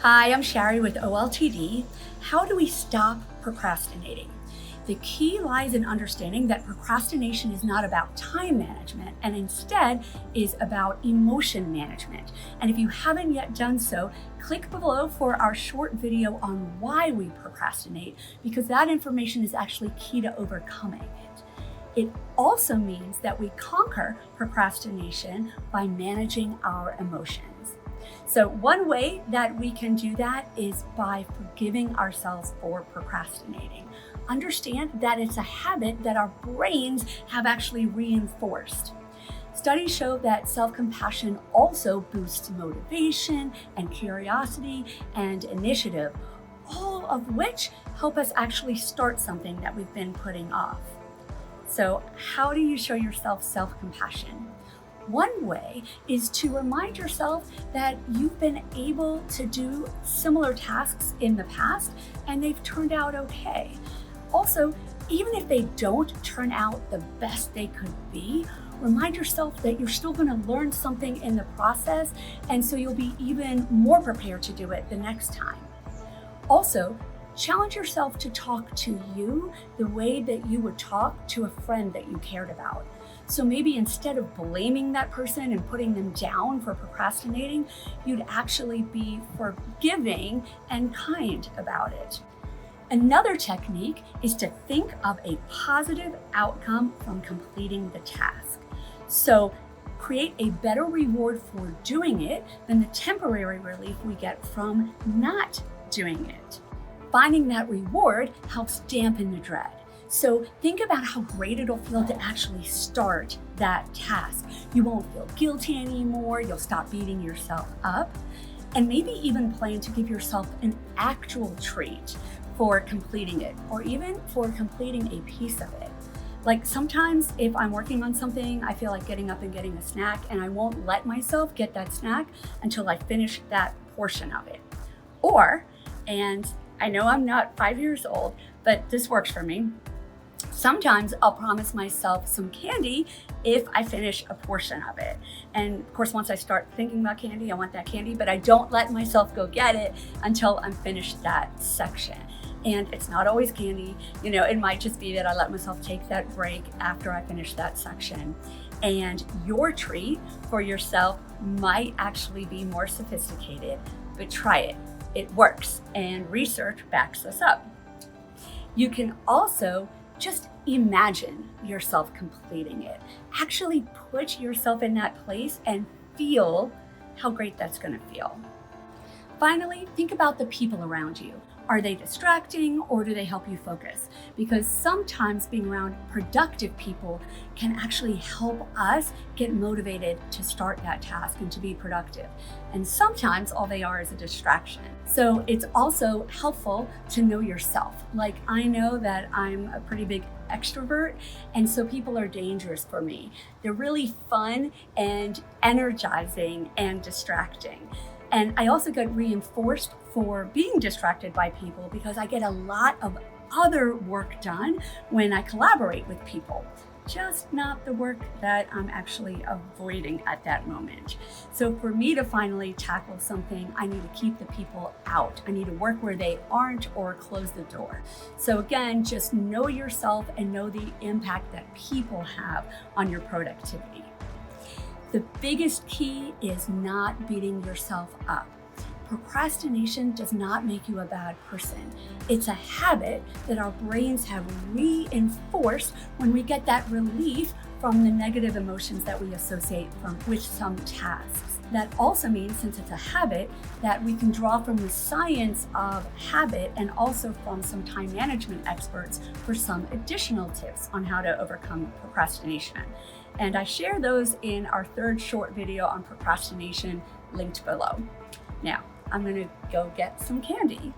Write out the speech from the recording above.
Hi, I'm Sherry with OLTD. How do we stop procrastinating? The key lies in understanding that procrastination is not about time management and instead is about emotion management. And if you haven't yet done so, click below for our short video on why we procrastinate, because that information is actually key to overcoming it. It also means that we conquer procrastination by managing our emotions. So one way that we can do that is by forgiving ourselves for procrastinating. Understand that it's a habit that our brains have actually reinforced. Studies show that self-compassion also boosts motivation and curiosity and initiative, all of which help us actually start something that we've been putting off. So how do you show yourself self-compassion? One way is to remind yourself that you've been able to do similar tasks in the past and they've turned out okay. Also, even if they don't turn out the best they could be, remind yourself that you're still going to learn something in the process, and so you'll be even more prepared to do it the next time. Also, challenge yourself to talk to you the way that you would talk to a friend that you cared about. So maybe instead of blaming that person and putting them down for procrastinating, you'd actually be forgiving and kind about it. Another technique is to think of a positive outcome from completing the task. So create a better reward for doing it than the temporary relief we get from not doing it. Finding that reward helps dampen the dread. So think about how great it'll feel to actually start that task. You won't feel guilty anymore, you'll stop beating yourself up, and maybe even plan to give yourself an actual treat for completing it, or even for completing a piece of it. Like sometimes if I'm working on something, I feel like getting up and getting a snack, and I won't let myself get that snack until I finish that portion of it. And I know I'm not 5 years old, but this works for me. Sometimes I'll promise myself some candy if I finish a portion of it. And of course, once I start thinking about candy, I want that candy, but I don't let myself go get it until I'm finished that section. And it's not always candy. It might just be that I let myself take that break after I finish that section. And your treat for yourself might actually be more sophisticated, but try it. It works, and research backs us up. You can also just imagine yourself completing it. Actually put yourself in that place and feel how great that's going to feel. Finally, think about the people around you. Are they distracting, or do they help you focus? Because sometimes being around productive people can actually help us get motivated to start that task and to be productive. And sometimes all they are is a distraction. So it's also helpful to know yourself. Like, I know that I'm a pretty big extrovert, and so people are dangerous for me. They're really fun and energizing and distracting. And I also get reinforced for being distracted by people because I get a lot of other work done when I collaborate with people, just not the work that I'm actually avoiding at that moment. So for me to finally tackle something, I need to keep the people out. I need to work where they aren't or close the door. So again, just know yourself and know the impact that people have on your productivity. The biggest key is not beating yourself up. Procrastination does not make you a bad person. It's a habit that our brains have reinforced when we get that relief from the negative emotions that we associate with some tasks. That also means, since it's a habit, that we can draw from the science of habit and also from some time management experts for some additional tips on how to overcome procrastination. And I share those in our third short video on procrastination, linked below. Now, I'm gonna go get some candy.